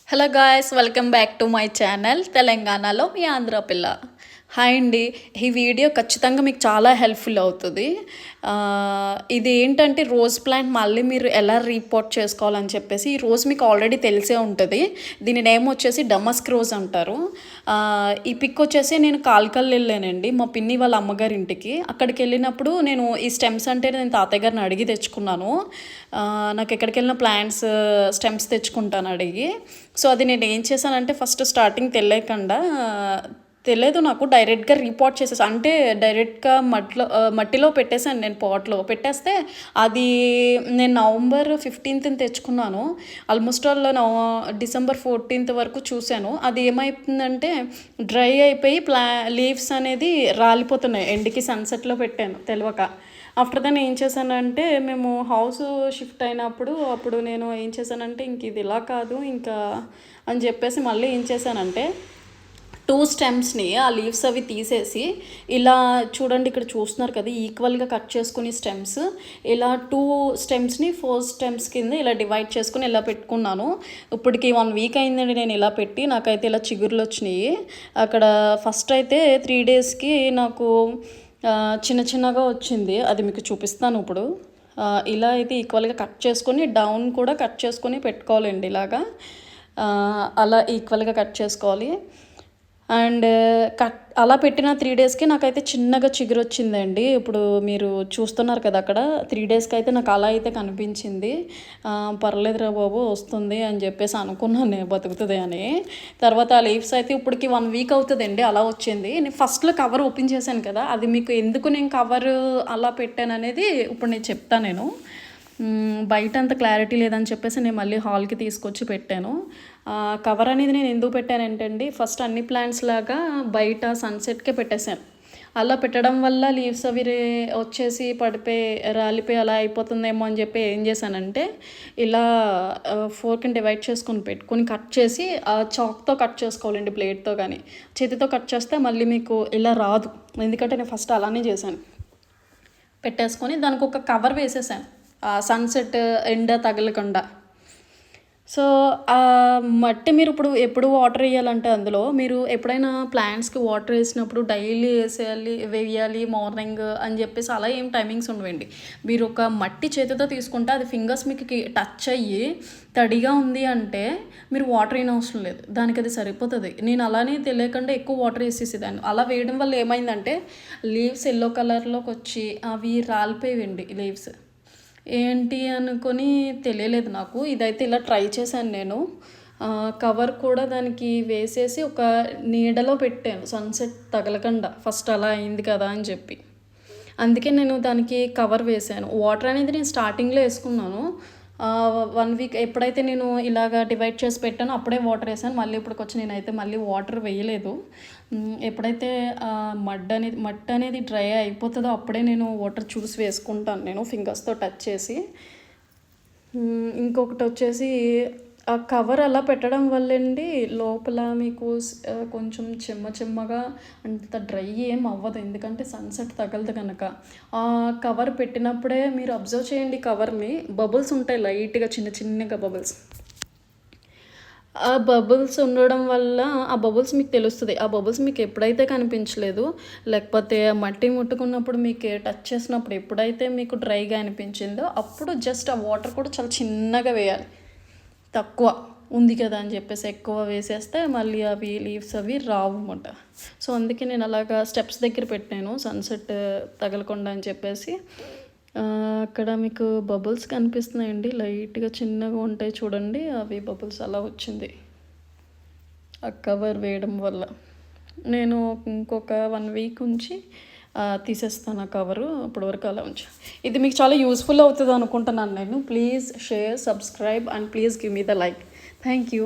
Hello guys, welcome back to my channel తెలంగాణలో మీ ఆంధ్ర పిల్ల. Hi అండి. ఈ వీడియో ఖచ్చితంగా మీకు చాలా హెల్ప్ఫుల్ అవుతుంది. ఇది ఏంటంటే రోజ్ ప్లాంట్ మళ్ళీ మీరు ఎలా రీపోర్ట్ చేసుకోవాలని చెప్పేసి. ఈ రోజ్ మీకు ఆల్రెడీ తెలిసే ఉంటుంది. దీని నేమ్ వచ్చేసి డమస్క్ రోజ్ అంటారు. ఈ పిక్ వచ్చేసి నేను కాల్కల్ వెళ్ళానండి మా పిన్ని వాళ్ళ అమ్మగారి ఇంటికి. అక్కడికి వెళ్ళినప్పుడు నేను ఈ స్టెమ్స్ అంటే నేను తాతయ్య గారిని అడిగి తెచ్చుకున్నాను. నాకు ఎక్కడికి వెళ్ళిన ప్లాంట్స్ స్టెమ్స్ తెచ్చుకుంటాను అడిగి. సో అది నేను ఏం చేశానంటే ఫస్ట్ స్టార్టింగ్ తెలియదు నాకు. డైరెక్ట్గా రీపాట్ చేసేసాను. అంటే డైరెక్ట్గా మట్టిలో పెట్టేశాను. నేను పాట్లో పెట్టేస్తే అది నేను నవంబర్ 15th తెచ్చుకున్నాను. ఆల్మోస్ట్ డిసెంబర్ 14th వరకు చూశాను. అది ఏమైతుందంటే డ్రై అయిపోయి లీవ్స్ అనేది రాలిపోతున్నాయి. ఎండ్కి సన్సెట్లో పెట్టాను తెలియక. ఆఫ్టర్ దాన్ని ఏం చేశానంటే మేము హౌస్ షిఫ్ట్ అయినప్పుడు అప్పుడు నేను ఏం చేశానంటే ఇంక ఇది ఇలా కాదు ఇంకా అని చెప్పేసి మళ్ళీ ఏం చేశానంటే 2 స్టెమ్స్ని ఆ లీవ్స్ అవి తీసేసి ఇలా చూడండి, ఇక్కడ చూస్తున్నారు కదా, ఈక్వల్గా కట్ చేసుకుని స్టెమ్స్ ఇలా 2 స్టెమ్స్ని 4 స్టెమ్స్ కింద ఇలా డివైడ్ చేసుకుని ఇలా పెట్టుకున్నాను. ఇప్పటికి 1 వీక్ అయిందండి నేను ఇలా పెట్టి. నాకైతే ఇలా చిగురులు వచ్చినాయి. అక్కడ ఫస్ట్ అయితే 3 డేస్కి నాకు చిన్న చిన్నగా వచ్చింది. అది మీకు చూపిస్తాను ఇప్పుడు. ఇలా అయితే ఈక్వల్గా కట్ చేసుకొని డౌన్ కూడా కట్ చేసుకొని పెట్టుకోవాలండి. ఇలాగా అలా ఈక్వల్గా కట్ చేసుకోవాలి. అండ్ అలా పెట్టిన 3 డేస్కి నాకైతే చిన్నగా చిగురు వచ్చిందండి. ఇప్పుడు మీరు చూస్తున్నారు కదా, అక్కడ 3 డేస్కి అయితే నాకు అలా అయితే కనిపించింది. పర్లేదురా బాబు వస్తుంది అని చెప్పేసి అనుకున్నాను నేను, బతుకుతుంది అని. తర్వాత ఆ లీవ్స్ అయితే ఇప్పటికి 1 వీక్ అవుతుందండి అలా వచ్చింది. నేను ఫస్ట్లో కవర్ ఓపెన్ చేశాను కదా, అది మీకు ఎందుకు నేను కవర్ అలా పెట్టాను అనేది ఇప్పుడు నేను చెప్తాను. నేను బయట అంత క్లారిటీ లేదని చెప్పేసి నేను మళ్ళీ హాల్కి తీసుకొచ్చి పెట్టాను. కవర్ అనేది నేను ఎందుకు పెట్టానంటే అండి, ఫస్ట్ అన్ని ప్లాంట్స్ లాగా బయట సన్సెట్కే పెట్టేశాను. అలా పెట్టడం వల్ల లీవ్స్ అవి వచ్చేసి పడిపోయి రాలిపోయి అలా అయిపోతుందేమో అని చెప్పి ఏం చేశానంటే ఇలా 4కి డివైడ్ చేసుకొని పెట్టుకొని కట్ చేసి చాక్తో కట్ చేసుకోవాలండి, ప్లేట్తో కానీ చేతితో కట్ చేస్తే మళ్ళీ మీకు ఇలా రాదు. ఎందుకంటే నేను ఫస్ట్ అలానే చేశాను. పెట్టేసుకొని దానికి ఒక కవర్ వేసేసాను సన్సెట్ ఎండ తగలకుండా. సో మట్టి మీరు ఎప్పుడు వాటర్ వేయాలంటే అందులో మీరు ఎప్పుడైనా ప్లాంట్స్కి వాటర్ వేసినప్పుడు డైలీ వేయాలి మార్నింగ్ అని చెప్పేసి అలా ఏం టైమింగ్స్ ఉండవండి. మీరు ఒక మట్టి చేతితో తీసుకుంటే అది ఫింగర్స్ మీకు టచ్ అయ్యి తడిగా ఉంది అంటే మీరు వాటర్ అయిన అవసరం లేదు, దానికి అది సరిపోతుంది. నేను అలానే తెలియకుండా ఎక్కువ వాటర్ వేసేసేదాన్ని. అలా వేయడం వల్ల ఏమైందంటే లీవ్స్ ఎల్లో కలర్లోకి వచ్చి అవి రాలిపోయేవండి లీవ్స్. ఏంటి అనుకొని తెలియలేదు నాకు. ఇదైతే ఇలా ట్రై చేశాను నేను. కవర్ కూడా దానికి వేసేసి ఒక నీడలో పెట్టాను సన్సెట్ తగలకుండా. ఫస్ట్ అలా అయింది కదా అని చెప్పి అందుకే నేను దానికి కవర్ వేసాను. వాటర్ అనేది నేను స్టార్టింగ్లో వేసుకున్నాను. 1 వీక్ ఎప్పుడైతే నేను ఇలాగ డివైడ్ చేసి పెట్టానో అప్పుడే వాటర్ వేసాను. మళ్ళీ ఇప్పటికి వచ్చి నేనైతే మళ్ళీ వాటర్ వేయలేదు. ఎప్పుడైతే మట్టి అనేది డ్రై అయిపోతుందో అప్పుడే నేను వాటర్ చూసి వేసుకుంటాను నేను ఫింగర్స్తో టచ్ చేసి. ఇంకొకటి వచ్చేసి ఆ కవర్ అలా పెట్టడం వల్లండి లోపల మీకు కొంచెం చెమ్మగా అంత డ్రై ఏం అవ్వదు, ఎందుకంటే సన్సెట్ తగలదు కనుక. ఆ కవర్ పెట్టినప్పుడే మీరు అబ్జర్వ్ చేయండి, కవర్ని బబుల్స్ ఉంటాయి లైట్గా చిన్నగా బబుల్స్. ఆ బబుల్స్ ఉండడం వల్ల ఆ బబుల్స్ మీకు తెలుస్తుంది. ఆ బబుల్స్ మీకు ఎప్పుడైతే కనిపించలేదు, లేకపోతే మట్టి ముట్టుకున్నప్పుడు మీకు టచ్ చేసినప్పుడు ఎప్పుడైతే మీకు డ్రైగా అనిపించిందో అప్పుడు జస్ట్ ఆ వాటర్ కూడా చాలా చిన్నగా వేయాలి. తక్కువ ఉంది కదా అని చెప్పేసి ఎక్కువ వేసేస్తే మళ్ళీ అవి లీవ్స్ అవి రావు అన్నమాట. సో అందుకే నేను అలాగా స్టెప్స్ దగ్గర పెట్టాను సన్సెట్ తగలకుండా అని చెప్పేసి. అక్కడ మీకు బబుల్స్ కనిపిస్తున్నాయండి, లైట్గా చిన్నగా ఉంటాయి చూడండి, అవి బబుల్స్ అలా వచ్చింది ఆ కవర్ వేయడం వల్ల. నేను ఇంకొక 1 వీక్ ఉంచి తీసేస్తాను ఆ కవరు. అప్పటివరకు అలా ఉంచు. ఇది మీకు చాలా యూస్ఫుల్ అవుతుంది అనుకుంటున్నాను నేను. Please share, subscribe and please give me the like. Thank you.